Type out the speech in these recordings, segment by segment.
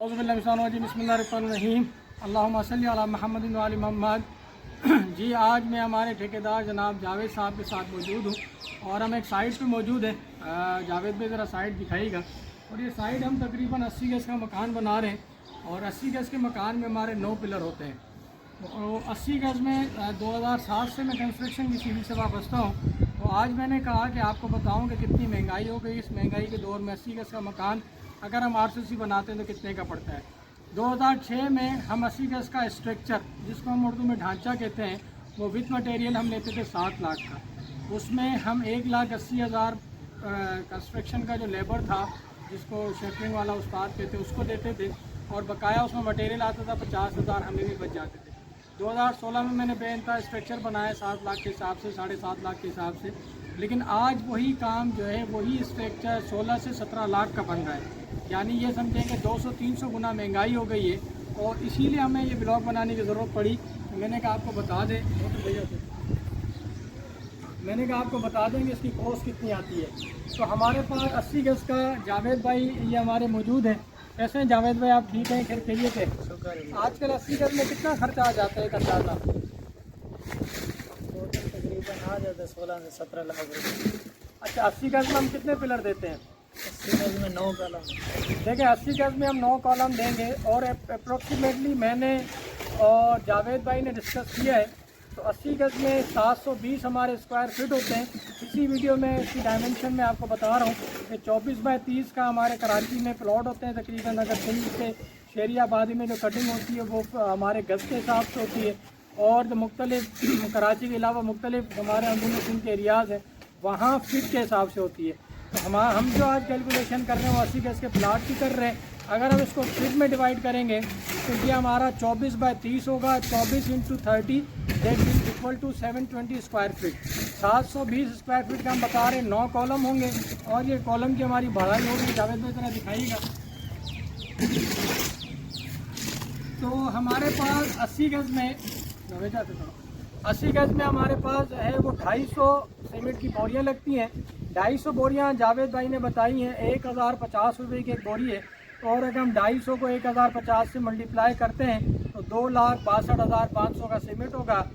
बिस्मिल्लाहिर्रहमानिर्रहीम अल्लाहुम्मा सल्ली अला मुहम्मदिन व आलि मुहम्मद। जी आज मैं हमारे ठेकेदार जनाब जावेद साहब के साथ मौजूद हूँ और हम एक साइट पे मौजूद हैं। जावेद भाई ज़रा साइट दिखाइएगा। और ये साइट हम तकरीबन 80 गज़ का मकान बना रहे हैं और 80 गज़ के मकान में हमारे 9 पिलर होते हैं। तो 80 गज़ में 2007 से मैं कंस्ट्रक्शन की सीढ़ी से वाबस्ता हूँ। तो आज मैंने कहा कि आपको बताऊँ कि कितनी महंगाई हो गई। इस महंगाई के दौर में 80 गज़ का मकान अगर हम RCC बनाते हैं तो कितने का पड़ता है। 2006 में हम 80 गज़ का स्ट्रक्चर, जिसको हम उर्दू में ढांचा कहते हैं, वो विथ मटेरियल हम लेते थे 7 लाख का। उसमें हम 1,80,000 कंस्ट्रक्शन का जो लेबर था, जिसको शेटरिंग वाला उस्ताद कहते हैं, उसको देते थे और बकाया उसमें मटेरियल आता था 50,000 हमें भी बच जाते थे। 2016 में मैंने बेइंतहा स्ट्रक्चर बनाया 7 लाख के हिसाब से, 7.5 लाख के हिसाब से। लेकिन आज वही काम जो है, वही स्ट्रक्चर 16 से 17 लाख का बन रहा है। यानी ये समझें कि 200-300 गुना महंगाई हो गई है। और इसीलिए हमें ये ब्लॉग बनाने की ज़रूरत पड़ी। तो मैंने कहा आपको बता दें कि इसकी कॉस्ट कितनी आती है। तो हमारे पास 80 गज़ का जावेद भाई ये हमारे मौजूद हैं। कैसे हैं जावेद भाई, आप ठीक हैं? खैर खैरियत है? आजकल 80 गज़ में कितना खर्चा आ जाता है एक अंदाज़ा? तकरीबन आ जाता है 16 से 17 लाख रुपये। अच्छा, 80 गज़ में हम कितने पिलर देते हैं? 80 गज़ में 9 कॉलम। देखिए 80 गज़ में हम 9 कॉलम देंगे और अप्रोक्सीमेटली मैंने और जावेद भाई ने डिस्कस किया है। तो 80 गज़ में 720 हमारे स्क्वायर फीट होते हैं। इसी वीडियो में इसकी डायमेंशन में आपको बता रहा हूँ कि 24 बाय 30 का हमारे कराची में प्लॉट होते हैं तकरीबन। अगर सिंध से शेरी आबादी में जो कटिंग होती है वो हमारे गज़ के हिसाब से होती है। और जो मुख्तलिफ कराची के अलावा मुख्तलिफ हमारे अंदरूनी सिंध के एरियाज़ हैं, वहाँ फीट के हिसाब से होती है। तो हम जो आज कैलकुलेशन कर रहे हैं वो 80 गज़ के प्लाट की कर रहे हैं। अगर हम इसको फीट में डिवाइड करेंगे तो ये हमारा 24 बाय 30 होगा। 24 × 30 that is equal to 720 square feet. 720 square feet का हम बता रहे हैं 9 कॉलम होंगे और ये कॉलम की हमारी बढ़ाई होगी। जावेद भाई ज़रा दिखाइएगा। तो हमारे पास 80 गज़ में 80 गज़ में हमारे पास है वो 250 सीमेंट की बोरियाँ लगती हैं। 250 बोरियाँ जावेद भाई ने बताई हैं 1,050 रुपये की एक बोरी है। और अगर हम 250 को 1,050 से मल्टीप्लाई करते हैं तो 2,62,500 का सीमेंट होगा।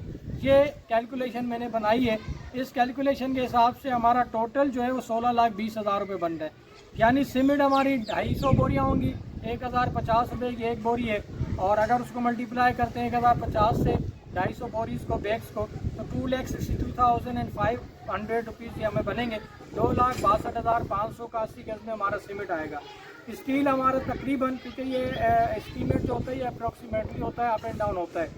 ये कैलकुलेशन मैंने बनाई है। इस कैलकुलेशन के हिसाब से हमारा टोटल जो है वो 16,20,000 रुपये बन रहा है। यानी सीमेंट हमारी 250 बोरियाँ होंगी, 1,050 रुपये की एक बोरी है। और अगर उसको मल्टीप्लाई करते हैं 1,050 से 250 बोरीज को, बैग्स को, तो 2,62,500 रुपीज़ ये हमें बनेंगे। 2,62,500 का 80 गज़ में हमारा सीमेंट आएगा। स्टील हमारा तकरीबन, क्योंकि ये एस्टीमेट जो होता है ये अप्रॉक्सीमेटली होता है, अप एंड डाउन होता है।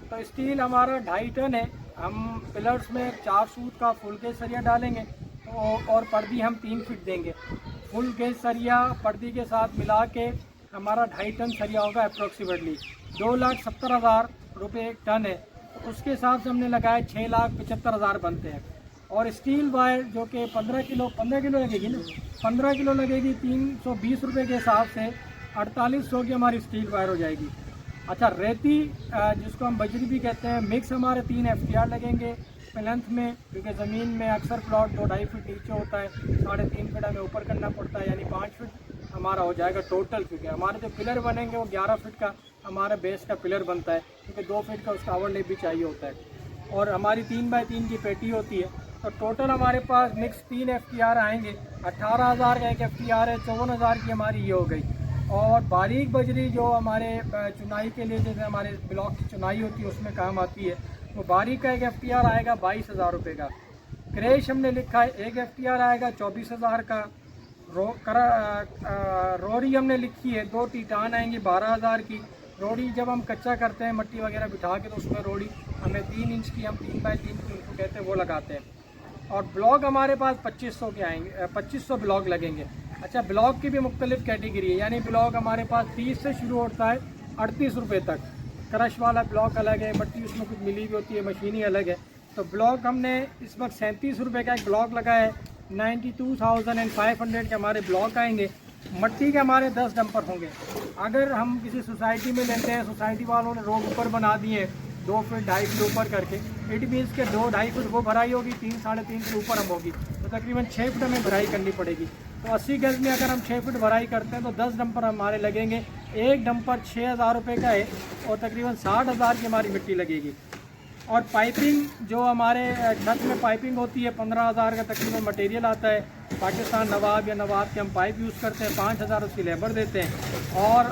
तो स्टील हमारा 2.5 टन है। हम पिलर्स में 4 सूत का फुल गेज सरिया डालेंगे और पर्दी हम 3 फीट देंगे। फुल गेज सरिया पर्दी के साथ मिला के हमारा 2.5 टन सरिया होगा अप्रॉक्सीमेटली। 2,70,000 रुपये एक टन है। तो उसके हिसाब से हमने लगाया 6,75,000 बनते हैं। और स्टील वायर जो कि 15 किलो लगेगी ना, 15 किलो लगेगी 320 रुपये के हिसाब से 4,800 की हमारी स्टील वायर हो जाएगी। अच्छा, रेती जिसको हम बजरी भी कहते हैं, मिक्स हमारे 3 FTR लगेंगे प्लेंथ में, क्योंकि ज़मीन में अक्सर प्लॉट 2-2.5 फीट नीचे होता है, 3.5 फीट हमें ऊपर करना पड़ता है। यानी 5 फीट हमारा हो जाएगा टोटल। क्योंकि हमारे जो पिलर बनेंगे वो 11 फीट का हमारा बेस का पिलर बनता है, क्योंकि 2 फीट का उसका ओवरलेप भी चाहिए होता है। और हमारी 3 बाय 3 की पेटी होती है। तो टोटल हमारे पास मिक्स 3 FTR आएंगे। 18,000 का एक FTR है, 54,000 की हमारी ये हो गई। और बारीक बजरी जो हमारे चुनाई के लिए, जैसे हमारे ब्लॉक की चुनाई होती है उसमें काम आती है, तो बारीक का एक FTR आएगा 22,000 रुपये का। क्रेश हमने लिखा है एक FTR आएगा 24,000 का। रोड़ी हमने लिखी है 2 टीटान आएंगी 12,000 की। रोड़ी जब हम कच्चा करते हैं मट्टी वगैरह बिठा के, तो उसमें रोड़ी हमें 3 इंच की, हम 3 बाय 3 की उनको कहते हैं, वो लगाते हैं। और ब्लॉक हमारे पास 2500 के आएंगे, 2500 ब्लॉक लगेंगे। अच्छा, ब्लॉक की भी मुख्तलिफ कैटेगरी है। यानी ब्लॉक हमारे पास 30 से शुरू होता है 38 रुपये तक। क्रश वाला ब्लॉक अलग है, मट्टी उसमें कुछ मिली हुई होती है, मशीनी अलग है। तो ब्लॉक हमने इस वक्त 37 रुपये का एक ब्लॉक लगाया है। 92,500 के हमारे ब्लॉक आएंगे। मट्टी के हमारे 10 डंपर होंगे। अगर हम किसी सोसाइटी में लेते हैं, सोसाइटी वालों ने रोड ऊपर बना दिए 2 फीट 2.5 फीट ऊपर करके, इट मीन्स के 2-2.5 फीट वो भराई होगी, 3-3.5 फीट ऊपर हम होगी, तो तकरीबन 6 फीट हमें भराई करनी पड़ेगी। तो 80 गज़ में अगर हम 6 फीट भराई करते हैं तो 10 डंपर हमारे लगेंगे एक डंपर 6,000 रुपये का है और तकरीबन 60,000 की हमारी मिट्टी लगेगी। और पाइपिंग जो हमारे छत में पाइपिंग होती है 15,000 का तकरीबन मटेरियल आता है। पाकिस्तान नवाब या नवाब के हम पाइप यूज़ करते हैं, 5,000 उसकी लेबर देते हैं। और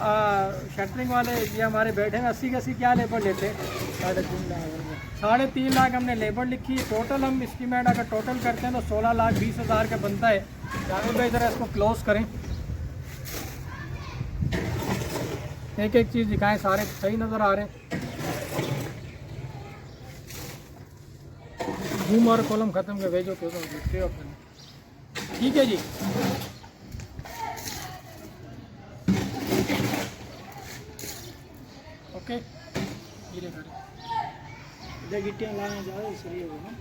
शटरिंग वाले ये हमारे बैठे हैं 80 क्या लेबर लेते हैं? 3.5 लाख रुपये। 3.5 लाख हमने लेबर लिखी है। टोटल हम एस्टीमेट अगर टोटल करते हैं तो 16,20,000 का बनता है। जावेद भाई ज़रा इसको क्लोज करें, एक एक चीज़ दिखाएं, सारे सही नज़र आ रहे हैं। जूम और कॉलम ख़त्म कर भेजो तो ठीक है जी। ओके, धीरे करें, इधर गिट्टियाँ लाने जाओ इसलिए होगा।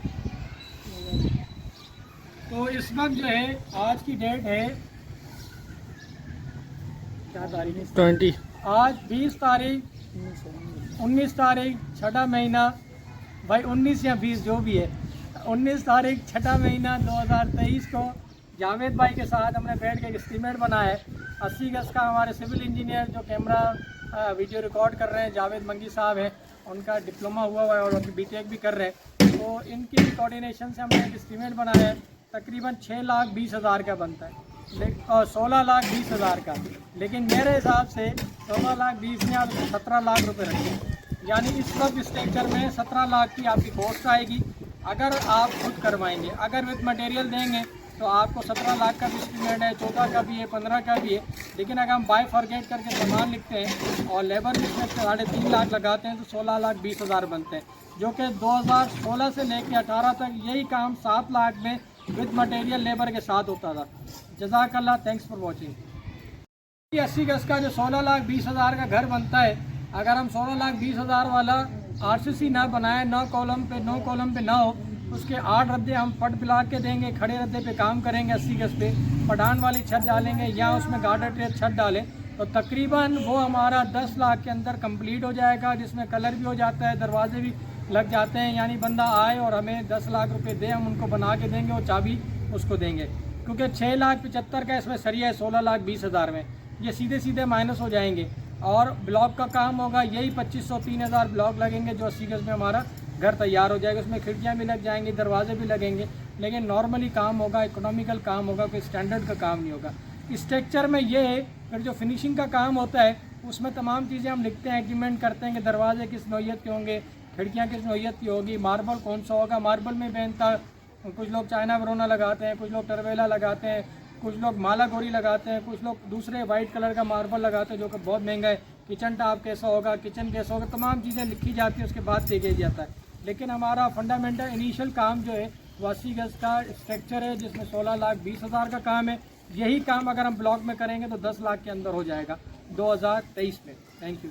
तो इस वक्त जो है आज की डेट है क्या तारीख है? 20 आज 20 तारीख 19 तारीख 6ठा महीना, भाई 19 या 20 जो भी है, 19 तारीख 6ठा महीना 2023 को जावेद भाई के साथ हमने बैठ के एक एस्टीमेट बनाया है 80 गज का। हमारे सिविल इंजीनियर जो कैमरा वीडियो रिकॉर्ड कर रहे हैं जावेद मंगी साहब हैं, उनका डिप्लोमा हुआ है और उनकी बीटेक भी कर रहे हैं। तो इनकी कोऑर्डिनेशन से हमने एक एस्टीमेट बनाया है, तकरीबन 6,20,000 का बनता है और 16,20,000 का। लेकिन मेरे हिसाब से 16,20,000 में आप 17 लाख रुपये रखें, यानी इस वक्त स्ट्रक्चर में 17 लाख की आपकी कॉस्ट आएगी अगर आप खुद करवाएंगे। अगर विद मटेरियल देंगे तो आपको 17 लाख का भी एस्टीमेट है, 14 का भी है, 15 का भी है। लेकिन अगर हम बाय फॉरगेट करके सामान लिखते हैं और लेबर भी इसमें 3.5 लाख लगाते हैं तो 16,20,000 बनते हैं, जो कि 2016 से लेकर 18 तक यही काम 7 लाख में विद मटेरियल लेबर के साथ होता था। जज़ाकल्लाह, थैंक्स फॉर वॉचिंग। 80 गज का जो 16,20,000 का घर बनता है, अगर हम 16,20,000 वाला RCC ना बनाए, नो कॉलम पे ना हो, उसके 8 रद्दे हम पट पिला के देंगे, खड़े रद्दे पे काम करेंगे 80 गज पे, पठान वाली छत डालेंगे या उसमें गार्डर ट्रे छत डालें तो तकरीबन वो हमारा 10 लाख के अंदर कंप्लीट हो जाएगा, जिसमें कलर भी हो जाता है, दरवाजे भी लग जाते हैं। यानी बंदा आए और हमें 10 लाख रुपए दे, हम उनको बना के देंगे और चाबी उसको देंगे। क्योंकि 6,75,000 का इसमें सरिया है 16,20,000 में, ये सीधे सीधे माइनस हो जाएंगे। और ब्लॉक का काम होगा यही 2,500-3,000 ब्लॉक लगेंगे, जो 80 गज में हमारा घर तैयार हो जाएगा। उसमें खिड़कियाँ भी लग जाएंगी, दरवाजे भी लगेंगे, लेकिन नॉर्मली काम होगा, इकोनॉमिकल काम होगा, कोई स्टैंडर्ड का काम नहीं होगा। स्ट्रक्चर में ये है, फिर जो फिनिशिंग का काम होता है उसमें तमाम चीज़ें हम लिखते हैं, एग्रीमेंट करते हैं कि दरवाजे किस नौइयत के होंगे, खिड़कियाँ किस नौइयत की होगी, मार्बल कौन सा होगा। मार्बल में बेनता कुछ लोग चाइना वरोना लगाते हैं, कुछ लोग टरवेला लगाते हैं, कुछ लोग माला गोरी लगाते हैं, कुछ लोग दूसरे वाइट कलर का मार्बल लगाते हैं जो कि बहुत महंगा है। किचन टॉप कैसा होगा, किचन कैसा होगा, तमाम चीज़ें लिखी जाती है, उसके बाद देखा जाता है। लेकिन हमारा फंडामेंटल इनिशियल काम जो है वो 80 गज का स्ट्रक्चर है, जिसमें 16,20,000 का काम है। यही काम अगर हम ब्लॉक में करेंगे तो 10 लाख के अंदर हो जाएगा 2023 में। Thank you.